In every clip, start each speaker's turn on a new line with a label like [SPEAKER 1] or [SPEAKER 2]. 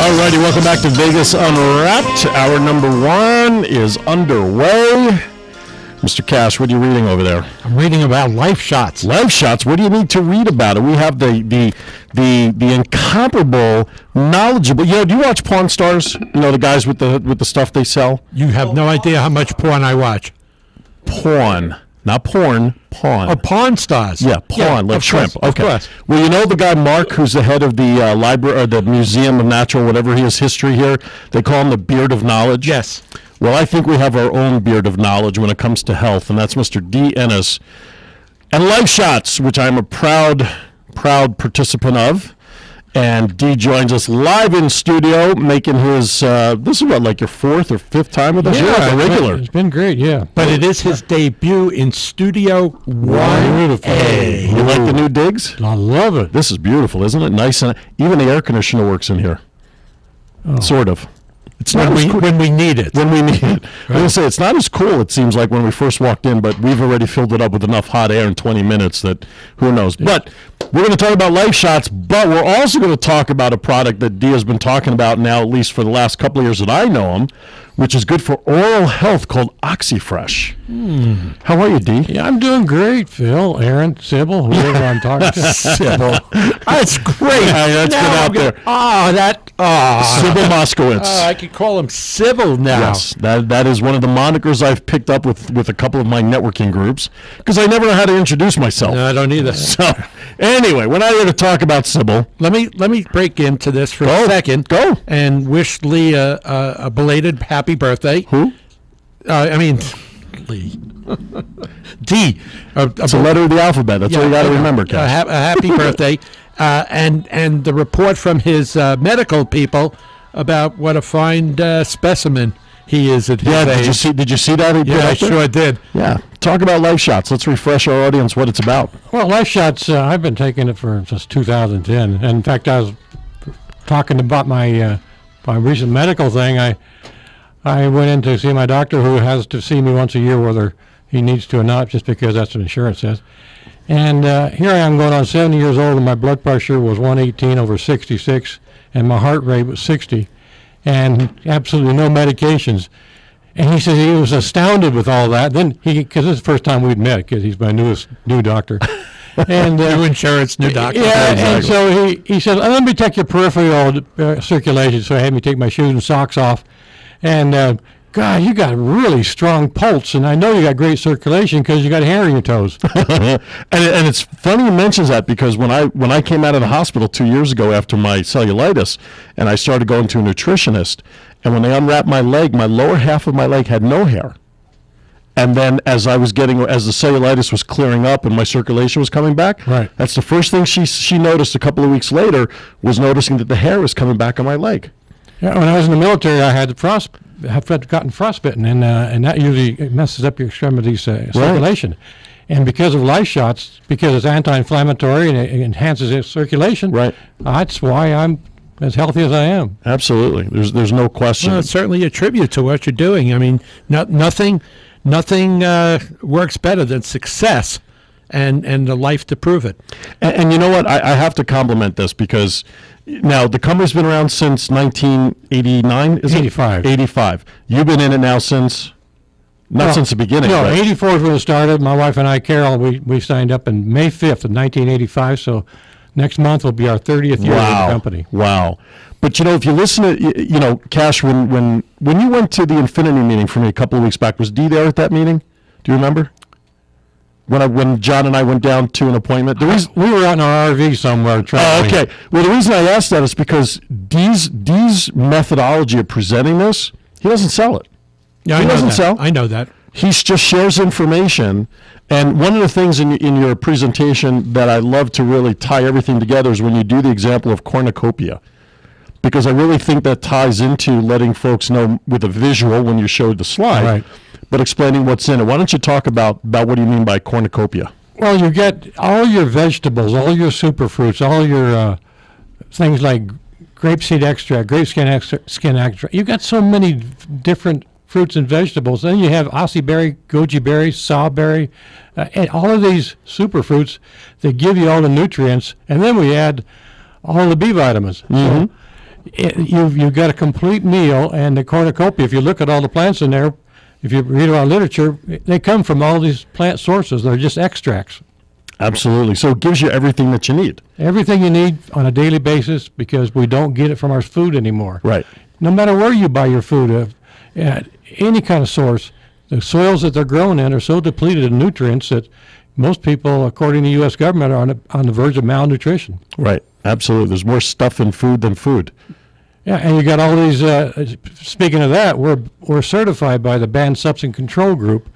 [SPEAKER 1] Alrighty, welcome back to Vegas Unwrapped. Hour number 1 is underway. Mr. Cash, what are you reading over there?
[SPEAKER 2] I'm reading about life shots.
[SPEAKER 1] Life shots? What do you need to read about it? We have the incomparable, knowledgeable. Do you watch Pawn Stars? The guys with the stuff they sell.
[SPEAKER 2] You have no idea how much porn I watch.
[SPEAKER 1] Porn. Not porn, pawn.
[SPEAKER 2] Oh, Pawn Stars.
[SPEAKER 1] Yeah, pawn, like shrimp.
[SPEAKER 2] Course,
[SPEAKER 1] okay.
[SPEAKER 2] Of course.
[SPEAKER 1] Well, the guy Mark, who's the head of the library or the Museum of Natural, whatever his history here, they call him the Beard of Knowledge.
[SPEAKER 2] Yes.
[SPEAKER 1] Well, I think we have our own beard of knowledge when it comes to health, and that's Mr. Dee Ennis. And Life Shots, which I'm a proud participant of. And Dee joins us live in studio, making his, this is what, like your 4th or 5th time with us?
[SPEAKER 2] Yeah,
[SPEAKER 1] like a regular.
[SPEAKER 2] It's been great, yeah. But it is his debut in Studio 1A.
[SPEAKER 1] You like the new digs?
[SPEAKER 2] I love it.
[SPEAKER 1] This is beautiful, isn't it? Nice, and even the air conditioner works in here. Oh. Sort of. It's not
[SPEAKER 2] when we need it.
[SPEAKER 1] When we need it. Right. I was going to say, it's not as cool, it seems like, when we first walked in, but we've already filled it up with enough hot air in 20 minutes that who knows. Yeah. But we're going to talk about Life Shots, but we're also going to talk about a product that Dee has been talking about now, at least for the last couple of years that I know him, which is good for oral health, called OxyFresh. How are you, Dee?
[SPEAKER 2] Yeah, I'm doing great, Phil, Aaron, Sybil, whoever I'm talking to.
[SPEAKER 1] Sybil.
[SPEAKER 2] That's great.
[SPEAKER 1] That's good out there. Sybil Moskowitz.
[SPEAKER 2] I could call him Sybil now.
[SPEAKER 1] Yes, that is one of the monikers I've picked up with a couple of my networking groups, because I never know how to introduce myself.
[SPEAKER 2] No, I don't either.
[SPEAKER 1] So, anyway, we're not here to talk about Sybil.
[SPEAKER 2] Let me break into this for a second.
[SPEAKER 1] Go.
[SPEAKER 2] And wish Lee a belated happy birthday.
[SPEAKER 1] Who?
[SPEAKER 2] Lee. D.
[SPEAKER 1] It's a letter of the alphabet. That's what you got to remember, Cass.
[SPEAKER 2] A happy birthday. And the report from his medical people about what a fine specimen he is at his age.
[SPEAKER 1] Did you see that?
[SPEAKER 2] Yeah, I sure did.
[SPEAKER 1] Yeah. Talk about Life Shots. Let's refresh our audience what it's about.
[SPEAKER 3] Well, Life Shots, I've been taking it for since 2010. And in fact, I was talking about my recent medical thing. I went in to see my doctor, who has to see me once a year, whether he needs to or not, just because that's what insurance says. And here I am going on 70 years old, and my blood pressure was 118/66, and my heart rate was 60, and absolutely no medications. And he said he was astounded with all that. Then because this is the first time we'd met, because he's my new doctor. And
[SPEAKER 2] new insurance, new doctor.
[SPEAKER 3] Yeah, and so he said, let me check your peripheral circulation. So he had me take my shoes and socks off. And God, you got a really strong pulse, and I know you got great circulation because you got hair in your toes.
[SPEAKER 1] and it's funny you mentions that, because when I came out of the hospital 2 years ago after my cellulitis, and I started going to a nutritionist, and when they unwrapped my leg, my lower half of my leg had no hair. And then as the cellulitis was clearing up and my circulation was coming back,
[SPEAKER 3] right,
[SPEAKER 1] that's the first thing she noticed a couple of weeks later, was noticing that the hair was coming back on my leg.
[SPEAKER 3] Yeah, when I was in the military, I had gotten frostbitten, and that usually messes up your extremities circulation. Right. And because of Life Shots, because it's anti-inflammatory and it enhances its circulation,
[SPEAKER 1] right,
[SPEAKER 3] that's why I'm as healthy as I am.
[SPEAKER 1] Absolutely, there's no question.
[SPEAKER 2] Well, it's certainly a tribute to what you're doing. I mean, nothing works better than success and the life to prove it.
[SPEAKER 1] And you know what? I have to compliment this, because now the company's been around since 1989, is
[SPEAKER 3] 85.
[SPEAKER 1] it? 85. You've been in it now since, since the beginning.
[SPEAKER 3] No,
[SPEAKER 1] right?
[SPEAKER 3] 84 is when it started. My wife and I, Carol, we signed up in May 5th of 1985, so next month will be our 30th year of the company.
[SPEAKER 1] Wow. But, if you listen to, Cash, when you went to the Infinity meeting for me a couple of weeks back, was Dee there at that meeting? Do you remember? When John and I went down to an appointment?
[SPEAKER 3] We were out in our RV somewhere traveling.
[SPEAKER 1] Oh, okay. Well, the reason I asked that is because Dee's methodology of presenting this, he doesn't sell it.
[SPEAKER 2] Yeah,
[SPEAKER 1] he doesn't sell.
[SPEAKER 2] I know that.
[SPEAKER 1] He just shares information. And one of the things in your presentation that I love to really tie everything together is when you do the example of cornucopia. Because I really think that ties into letting folks know with a visual when you showed the slide,
[SPEAKER 3] right,
[SPEAKER 1] but explaining what's in it. Why don't you talk about what do you mean by cornucopia?
[SPEAKER 3] Well, you get all your vegetables, all your superfruits, all your things like grapeseed extract, grape skin extract. You've got so many different fruits and vegetables. Then you have Aussie berry, goji berry, sawberry, and all of these superfruits that give you all the nutrients. And then we add all the B vitamins.
[SPEAKER 1] Mm-hmm.
[SPEAKER 3] So you've got a complete meal, and the cornucopia, if you look at all the plants in there, if you read about literature, they come from all these plant sources. They're just extracts.
[SPEAKER 1] Absolutely. So it gives you everything that you need.
[SPEAKER 3] Everything you need on a daily basis, because we don't get it from our food anymore.
[SPEAKER 1] Right.
[SPEAKER 3] No matter where you buy your food, any kind of source, the soils that they're grown in are so depleted of nutrients that most people, according to the U.S. government, are on the verge of malnutrition.
[SPEAKER 1] Right. Absolutely. There's more stuff in food than food.
[SPEAKER 3] Yeah, and you got all these. Speaking of that, we're certified by the Banned Substance Control Group.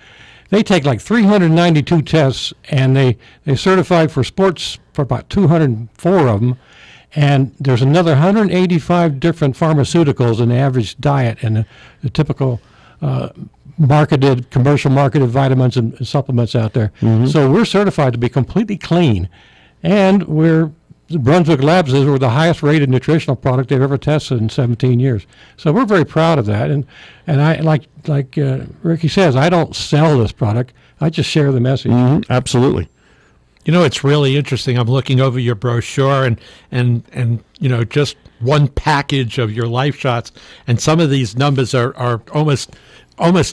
[SPEAKER 3] They take like 392 tests, and they certified for sports for about 204 of them. And there's another 185 different pharmaceuticals in the average diet and the typical commercial marketed vitamins and supplements out there. Mm-hmm. So we're certified to be completely clean, and the Brunswick Labs says we're the highest rated nutritional product they've ever tested in 17 years. So we're very proud of that. And I like Ricky says, I don't sell this product. I just share the message.
[SPEAKER 1] Mm-hmm. Absolutely.
[SPEAKER 2] You know, it's really interesting. I'm looking over your brochure and you know, just one package of your Life Shots, and some of these numbers are almost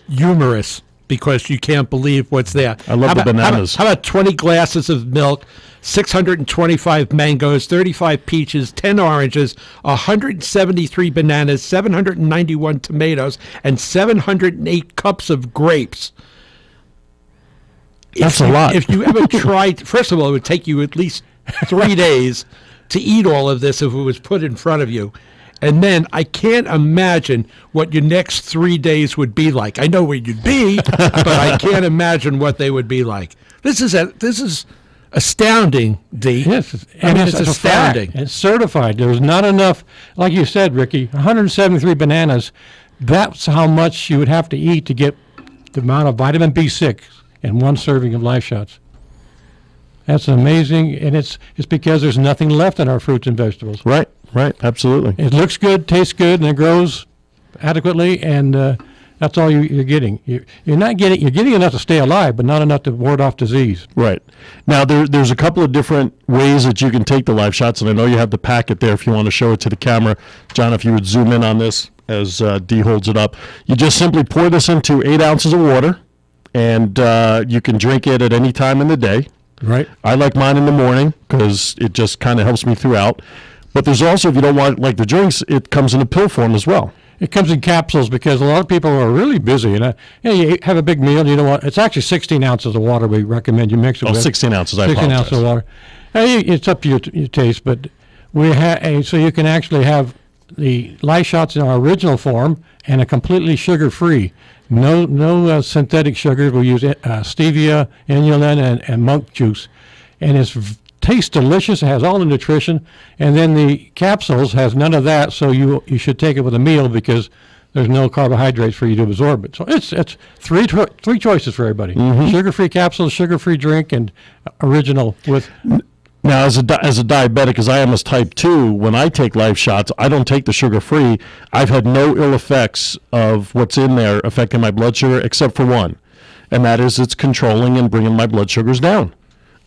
[SPEAKER 2] humorous because you can't believe what's there.
[SPEAKER 1] I love the bananas.
[SPEAKER 2] How about 20 glasses of milk, 625 mangoes, 35 peaches, 10 oranges, 173 bananas, 791 tomatoes, and 708 cups of grapes.
[SPEAKER 1] That's a lot.
[SPEAKER 2] If you ever tried, first of all, it would take you at least 3 days to eat all of this if it was put in front of you. And then I can't imagine what your next 3 days would be like. I know where you'd be, but I can't imagine what they would be like. This is astounding, Dee.
[SPEAKER 3] Yes,
[SPEAKER 2] I mean, it's astounding.
[SPEAKER 3] It's certified. There's not enough, like you said, Ricky, 173 bananas. That's how much you would have to eat to get the amount of vitamin B6 in one serving of Life Shots. That's amazing, and it's because there's nothing left in our fruits and vegetables.
[SPEAKER 1] Right, absolutely.
[SPEAKER 3] It looks good, tastes good, and it grows adequately, and that's all you're getting. You're getting enough to stay alive, but not enough to ward off disease.
[SPEAKER 1] Right. Now, there's a couple of different ways that you can take the Life Shots, and I know you have the packet there if you want to show it to the camera. John, if you would zoom in on this as Dee holds it up. You just simply pour this into 8 ounces of water, and you can drink it at any time in the day.
[SPEAKER 3] Right.
[SPEAKER 1] I like mine in the morning because it just kind of helps me throughout. But there's also, if you don't want like the drinks, it comes in a pill form as well.
[SPEAKER 3] It comes in capsules because a lot of people are really busy. And you have a big meal. You don't want. It's actually 16 ounces of water we recommend you mix it with.
[SPEAKER 1] 16 ounces.
[SPEAKER 3] 16 ounces of water. It's up to your taste, but we have so you can actually have the Life Shots in our original form and a completely sugar-free. No synthetic sugars. We use stevia, inulin, and monk juice, and it tastes delicious. It has all the nutrition, and then the capsules has none of that. So you should take it with a meal because there's no carbohydrates for you to absorb it. So it's three choices for everybody: sugar-free capsules, sugar-free drink, and original with.
[SPEAKER 1] Now, as a diabetic, because I am as type 2, when I take Life Shots, I don't take the sugar-free. I've had no ill effects of what's in there affecting my blood sugar, except for one, and that is it's controlling and bringing my blood sugars down.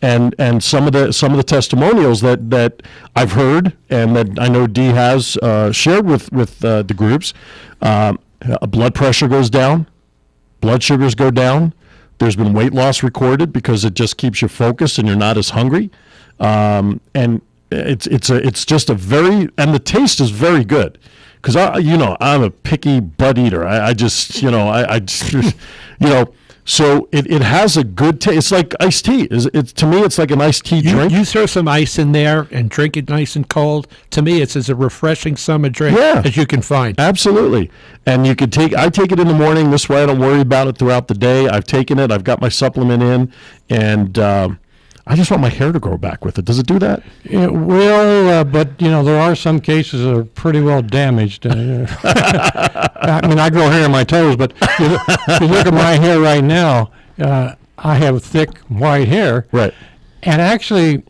[SPEAKER 1] And some of the testimonials that I've heard and that I know Dee has shared with the groups, blood pressure goes down, blood sugars go down. There's been weight loss recorded because it just keeps you focused and you're not as hungry. And it's just a very, and the taste is very good because I'm a picky bud eater. I just so it has a good taste. It's like iced tea. To me, it's like an iced tea drink.
[SPEAKER 2] You throw some ice in there and drink it nice and cold. To me, it's as a refreshing summer drink as you can find.
[SPEAKER 1] Absolutely. And I take it in the morning. This way I don't worry about it throughout the day. I've taken it. I've got my supplement in, and I just want my hair to grow back with it. Does it do that?
[SPEAKER 3] It will, but there are some cases that are pretty well damaged. I mean, I grow hair on my toes, but if you look at my hair right now, I have thick white hair.
[SPEAKER 1] Right.
[SPEAKER 3] And actually,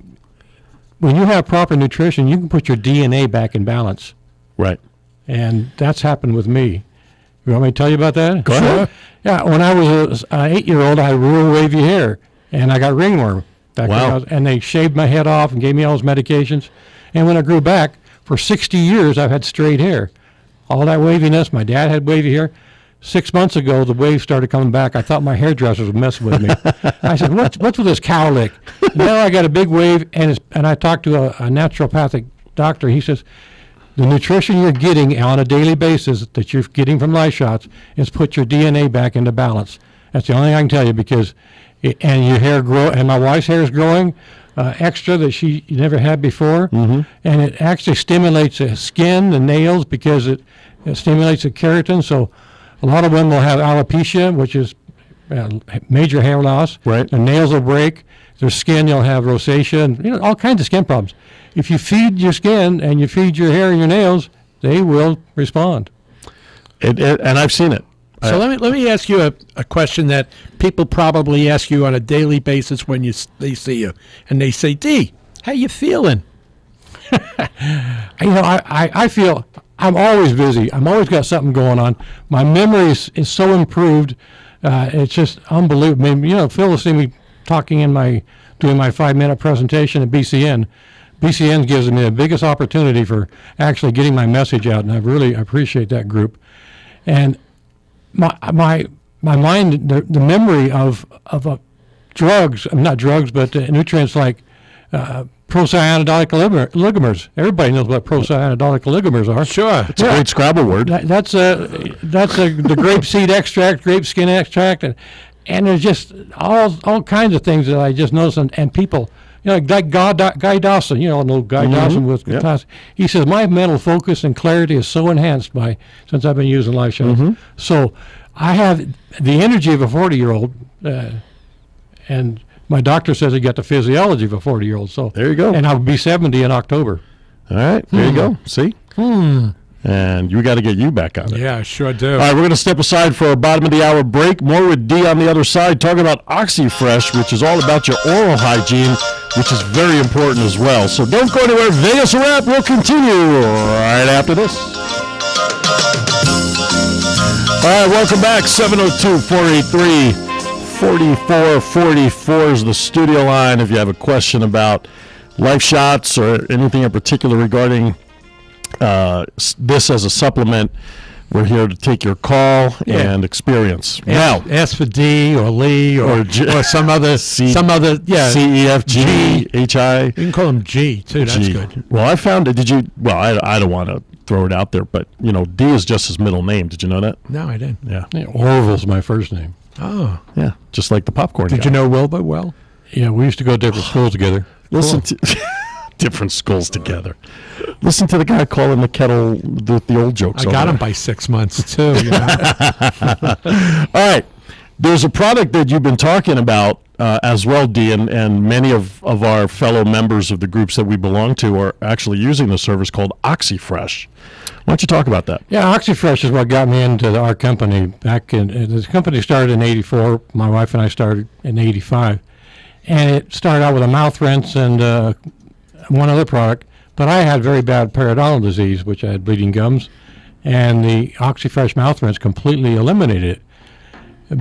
[SPEAKER 3] when you have proper nutrition, you can put your DNA back in balance.
[SPEAKER 1] Right.
[SPEAKER 3] And that's happened with me. You want me to tell you about that?
[SPEAKER 1] Go ahead.
[SPEAKER 3] Yeah, when I was an 8-year-old, I had real wavy hair, and I got ringworm.
[SPEAKER 1] Wow.
[SPEAKER 3] And they shaved my head off and gave me all those medications. And when I grew back, for 60 years, I've had straight hair. All that waviness, my dad had wavy hair. 6 months ago, the wave started coming back. I thought my hairdressers were messing with me. I said, what's with this cowlick? Now I got a big wave, and I talked to a naturopathic doctor. He says, the nutrition you're getting on a daily basis that you're getting from life shots is put your DNA back into balance. That's the only thing I can tell you, because, and your hair grow, and my wife's hair is growing extra that she never had before, and it actually stimulates the skin, the nails, because it stimulates the keratin. So a lot of women will have alopecia, which is major hair loss.
[SPEAKER 1] Right.
[SPEAKER 3] Their nails will break. Their skin, you'll have rosacea, and all kinds of skin problems. If you feed your skin and you feed your hair and your nails, they will respond.
[SPEAKER 1] And I've seen it.
[SPEAKER 2] So let me ask you a question that people probably ask you on a daily basis when they see you, and they say, "Dee, how you feeling?"
[SPEAKER 3] I feel I'm always busy. I'm always got something going on. My memory is so improved. It's just unbelievable. I mean, Phil will see me talking doing my 5-minute presentation at BCN. BCN gives me the biggest opportunity for actually getting my message out, and I really appreciate that group. And my mind, the memory of drugs, not drugs, but nutrients like procyanidolic oligomers. Everybody knows what procyanidolic oligomers are.
[SPEAKER 2] Sure.
[SPEAKER 1] It's a great Scrabble word.
[SPEAKER 3] That's the grape seed extract, grape skin extract, and there's just all kinds of things that I just noticed. And people, like Guy Dawson, Guy Dawson with class. He says, my mental focus and clarity is so enhanced since I've been using Life Shots. So I have the energy of a 40-year-old, and my doctor says I got the physiology of a 40-year-old. So
[SPEAKER 1] there you go.
[SPEAKER 3] And I'll be 70 in October.
[SPEAKER 1] All right, there you go. See? And we got to get you back on it.
[SPEAKER 2] Yeah, I sure do.
[SPEAKER 1] All right, we're going to step aside for a bottom of the hour break. More with Dee on the other side, talking about OxyFresh, which is all about your oral hygiene, which is very important as well. So don't go anywhere. Vegas Unwrapped will continue right after this. All right, welcome back. 702-483-4444 is the studio line if you have a question about Life Shots or anything in particular regarding this as a supplement. We're here to take your call and experience.
[SPEAKER 2] Ask for D or Lee or some other C E F G
[SPEAKER 1] H I. You
[SPEAKER 2] can call them G too. That's good.
[SPEAKER 1] Well, I found it. Did you? Well, I don't want to throw it out there, but D is just his middle name. Did you know that?
[SPEAKER 2] No, I didn't.
[SPEAKER 1] Yeah.
[SPEAKER 3] Orville's my first name.
[SPEAKER 2] Oh,
[SPEAKER 1] yeah, just like the popcorn.
[SPEAKER 2] Did you know Wilbur well?
[SPEAKER 3] Yeah, we used to go to different schools together.
[SPEAKER 1] Listen to different schools together. Listen to the guy calling the kettle the old jokes.
[SPEAKER 2] I got him by 6 months too.
[SPEAKER 1] All right, there's a product that you've been talking about as well, Dee, and many of our fellow members of the groups that we belong to are actually using the service called OxyFresh. Why don't you talk about that?
[SPEAKER 3] Yeah, OxyFresh is what got me into our company. The company started in '84. My wife and I started in '85, and it started out with a mouth rinse and one other product. But I had very bad periodontal disease, which I had bleeding gums, and the OxyFresh mouth rinse completely eliminated it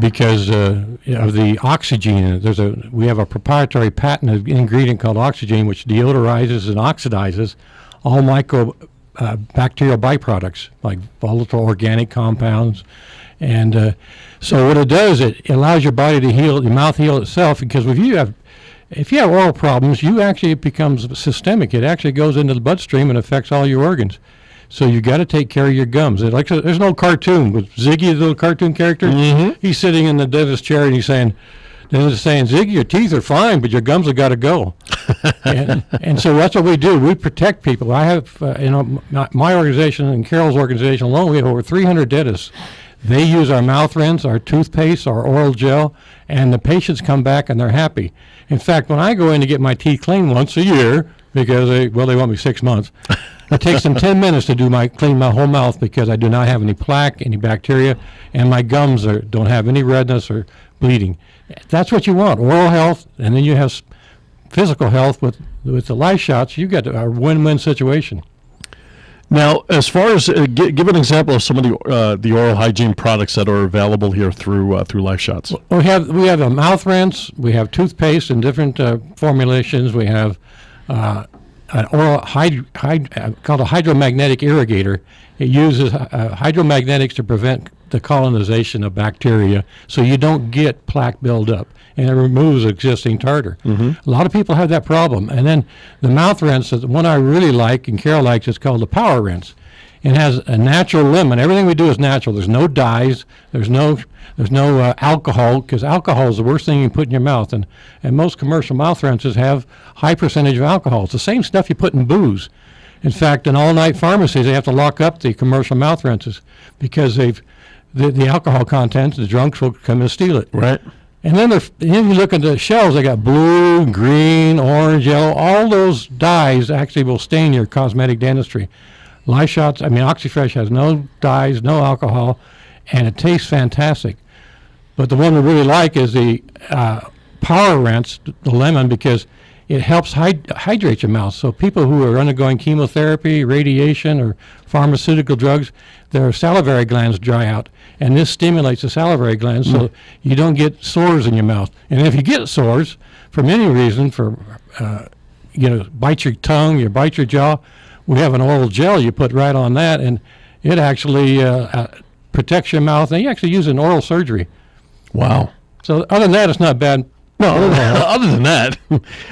[SPEAKER 3] because of the oxygen. We have a proprietary patented ingredient called oxygen, which deodorizes and oxidizes all bacterial byproducts like volatile organic compounds. And so what it does, it allows your body to heal, your mouth heal itself, because if you have oral problems, it becomes systemic. It actually goes into the bloodstream and affects all your organs. So you got to take care of your gums. There's an old cartoon with Ziggy, the little cartoon character. He's sitting in the dentist chair and he's saying, Ziggy, your teeth are fine, but your gums have got to go. and so that's what we do. We protect people. I have, my organization and Carol's organization alone, we have over 300 dentists. They use our mouth rinse, our toothpaste, our oral gel, and the patients come back and they're happy. In fact, when I go in to get my teeth cleaned once a year, because they want me 6 months, it takes them 10 minutes to clean my whole mouth because I do not have any plaque, any bacteria, and my gums don't have any redness or bleeding. That's what you want, oral health, and then you have physical health with the Life Shots. You get a win-win situation.
[SPEAKER 1] Now, as far as give an example of some of the oral hygiene products that are available here through Life Shots.
[SPEAKER 3] We have a mouth rinse. We have toothpaste in different formulations. We have an oral called a hydromagnetic irrigator. It uses hydromagnetics to prevent the colonization of bacteria, so you don't get plaque buildup, and it removes existing tartar. A lot of people have that problem. And then the mouth rinse, the one I really like and Carol likes, is called the power rinse. It has a natural lemon. Everything we do is natural. There's no dyes. There's no alcohol, because alcohol is the worst thing you can put in your mouth. And most commercial mouth rinses have high percentage of alcohol. It's the same stuff you put in booze. In fact, in all-night pharmacies, they have to lock up the commercial mouth rinses because the alcohol content, the drunks will come and steal it.
[SPEAKER 1] Right.
[SPEAKER 3] And then if you look at the shells, they got blue, green, orange, yellow. All those dyes actually will stain your cosmetic dentistry. Life Shots, OxyFresh has no dyes, no alcohol, and it tastes fantastic. But the one we really like is the Power Rinse, the lemon, because it helps hydrate your mouth. So people who are undergoing chemotherapy, radiation, or pharmaceutical drugs, their salivary glands dry out, and this stimulates the salivary glands so you don't get sores in your mouth. And if you get sores, for any reason, bite your tongue, you bite your jaw, we have an oral gel you put right on that, and it actually protects your mouth, and you actually use it in oral surgery.
[SPEAKER 1] Wow.
[SPEAKER 3] So other than that, it's not bad.
[SPEAKER 1] No, other than that.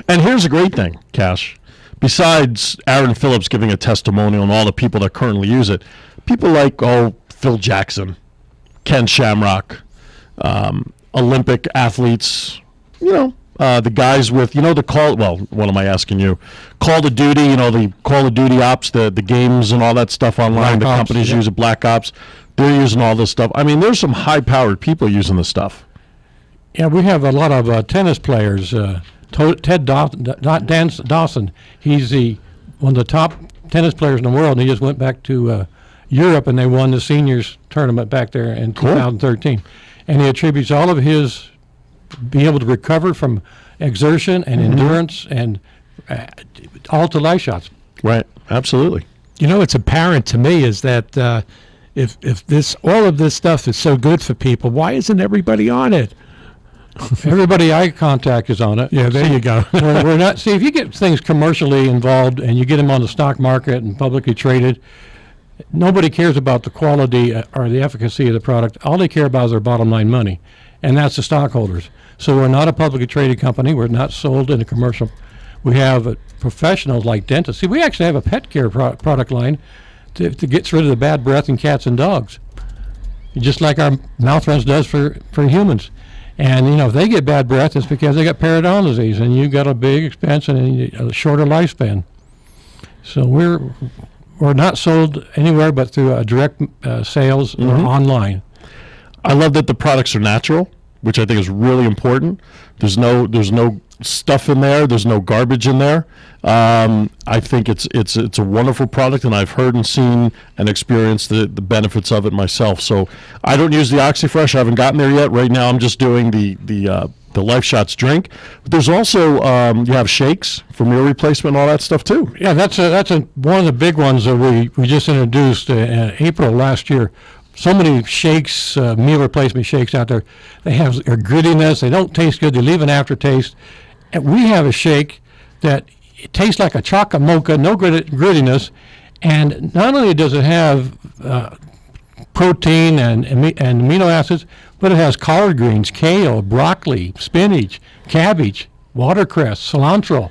[SPEAKER 1] And here's a great thing, Cash. Besides Aaron Phillips giving a testimonial and all the people that currently use it, people like, Phil Jackson, Ken Shamrock, Olympic athletes, the guys with, what am I asking you? Call of Duty, the Call of Duty ops, the games and all that stuff online, the companies use it, Black Ops, they're using all this stuff. there's some high-powered people using this stuff.
[SPEAKER 3] Yeah, we have a lot of tennis players. Ted Dawson, he's one of the top tennis players in the world, and he just went back to Europe, and they won the seniors tournament back there in 2013. And he attributes all of his being able to recover from exertion and endurance and all to Life Shots.
[SPEAKER 1] Right, absolutely.
[SPEAKER 2] It's apparent to me is that if all of this stuff is so good for people, why isn't everybody on it?
[SPEAKER 3] Everybody I contact is on it.
[SPEAKER 2] Yeah, there you go.
[SPEAKER 3] we're not. See, if you get things commercially involved and you get them on the stock market and publicly traded, nobody cares about the quality or the efficacy of the product. All they care about is their bottom line money, and that's the stockholders. So we're not a publicly traded company. We're not sold in a commercial. We have professionals like dentists. See, we actually have a pet care product line to get rid of the bad breath in cats and dogs, just like our mouth rinse does for humans. And, if they get bad breath, it's because they got periodontal disease, and you've got a big expense and a shorter lifespan. So we're not sold anywhere but through a direct sales or online.
[SPEAKER 1] I love that the products are natural, which I think is really important. There's no stuff in there. There's no garbage in there. I think it's a wonderful product, and I've heard and seen and experienced the benefits of it myself. So I don't use the OxyFresh. I haven't gotten there yet. Right now I'm just doing the Life Shots drink. But there's also you have shakes for meal replacement and all that stuff too.
[SPEAKER 3] Yeah, that's one of the big ones that we just introduced in April last year. So many shakes, meal replacement shakes out there. They have a grittiness. They don't taste good. They leave an aftertaste. And we have a shake that it tastes like a chocolate mocha, no grittiness. And not only does it have protein and amino acids, but it has collard greens, kale, broccoli, spinach, cabbage, watercress, cilantro.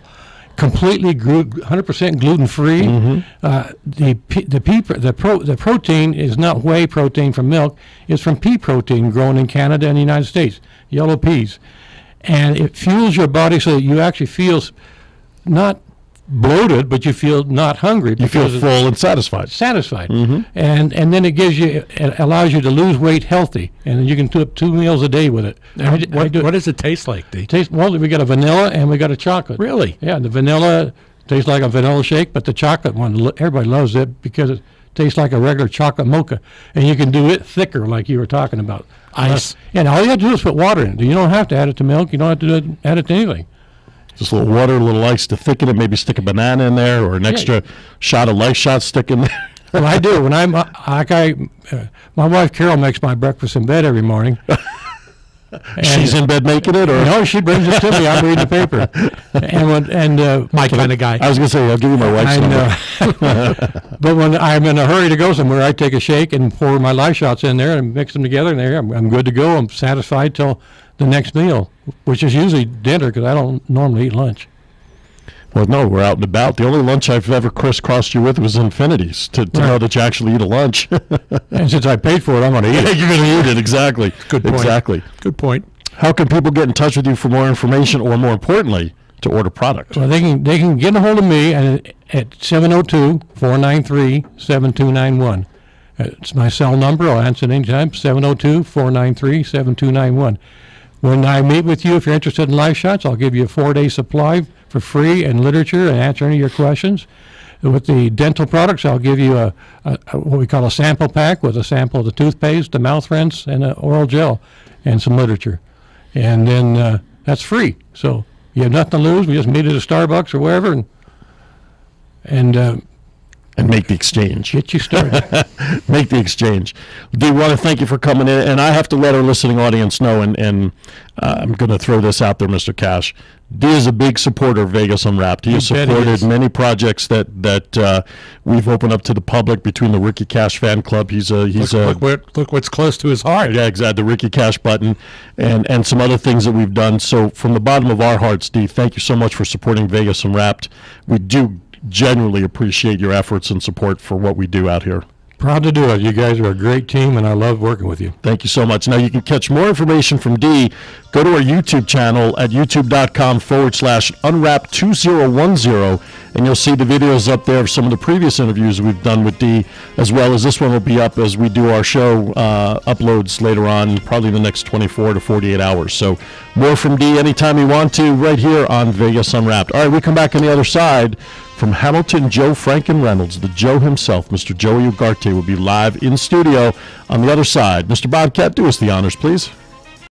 [SPEAKER 3] Completely 100% gluten-free. The protein is not whey protein from milk. It's from pea protein grown in Canada and the United States, yellow peas. And it fuels your body so that you actually feel not bloated, but you feel not hungry.
[SPEAKER 1] You feel full and satisfied.
[SPEAKER 3] And then it allows you to lose weight healthy, and you can do 2 meals a day with it.
[SPEAKER 2] What does it taste like, Dee?
[SPEAKER 3] Well, we got a vanilla and we got a chocolate.
[SPEAKER 2] Really?
[SPEAKER 3] Yeah, the vanilla tastes like a vanilla shake, but the chocolate one, everybody loves it because it tastes like a regular chocolate mocha, and you can do it thicker, like you were talking about.
[SPEAKER 2] Ice.
[SPEAKER 3] And all you have to do is put water in it. You don't have to add it to milk. You don't have to add it to anything.
[SPEAKER 1] Just a little water, a little ice to thicken it. Maybe stick a banana in there, or an extra shot of Life Shot stick in there.
[SPEAKER 3] Well, I do. When my wife Carol makes my breakfast in bed every morning,
[SPEAKER 1] She's in bed making it, or
[SPEAKER 3] no? She brings it to me. I'm reading the paper,
[SPEAKER 2] my kind of guy.
[SPEAKER 1] I was going to say, I'll give you my wife's number.
[SPEAKER 3] But when I'm in a hurry to go somewhere, I take a shake and pour my life shots in there and mix them together, and there I'm good to go. I'm satisfied till the next meal, which is usually dinner because I don't normally eat lunch.
[SPEAKER 1] Well, no, we're out and about. The only lunch I've ever crisscrossed you with was Infinities, to know that you actually eat a lunch.
[SPEAKER 3] And since I paid for it, I'm going to eat it.
[SPEAKER 1] You're going to eat it, exactly.
[SPEAKER 2] Good point.
[SPEAKER 1] Exactly.
[SPEAKER 2] Good point.
[SPEAKER 1] How can people get in touch with you for more information, or more importantly, to order product?
[SPEAKER 3] Well, they can get a hold of me at 702-493-7291. It's my cell number. I'll answer it anytime, 702-493-7291. When I meet with you, if you're interested in life shots, I'll give you a 4-day supply for free and literature and answer any of your questions. With the dental products, I'll give you a what we call a sample pack with a sample of the toothpaste, the mouth rinse, and an oral gel, and some literature. And then that's free. So you have nothing to lose. We just meet at a Starbucks or wherever and
[SPEAKER 1] make the exchange.
[SPEAKER 3] Get you started.
[SPEAKER 1] Make the exchange. Dee, want to thank you for coming in, and I have to let our listening audience know, and I'm going to throw this out there, Mr. Cash. Dee is a big supporter of Vegas Unwrapped. He has supported many projects that we've opened up to the public between the Ricky Cash fan club.
[SPEAKER 2] Look what's close to his heart.
[SPEAKER 1] Yeah, exactly. The Ricky Cash button, and some other things that we've done. So from the bottom of our hearts, Dee, thank you so much for supporting Vegas Unwrapped. We do genuinely appreciate your efforts and support for what we do out here.
[SPEAKER 3] Proud to do it. You guys are a great team, and I love working with you.
[SPEAKER 1] Thank you so much. Now, you can catch more information from Dee. Go to our YouTube channel at youtube.com/unwrapped2010, and you'll see the videos up there of some of the previous interviews we've done with Dee, as well as this one will be up as we do our show uploads later on, probably the next 24 to 48 hours. So more from Dee anytime you want to, right here on Vegas Unwrapped. All right, we come back on the other side. From Hamilton, Joe Franken Reynolds, the Joe himself, Mr. Joey Ugarte, will be live in studio on the other side. Mr. Bobcat, do us the honors, please.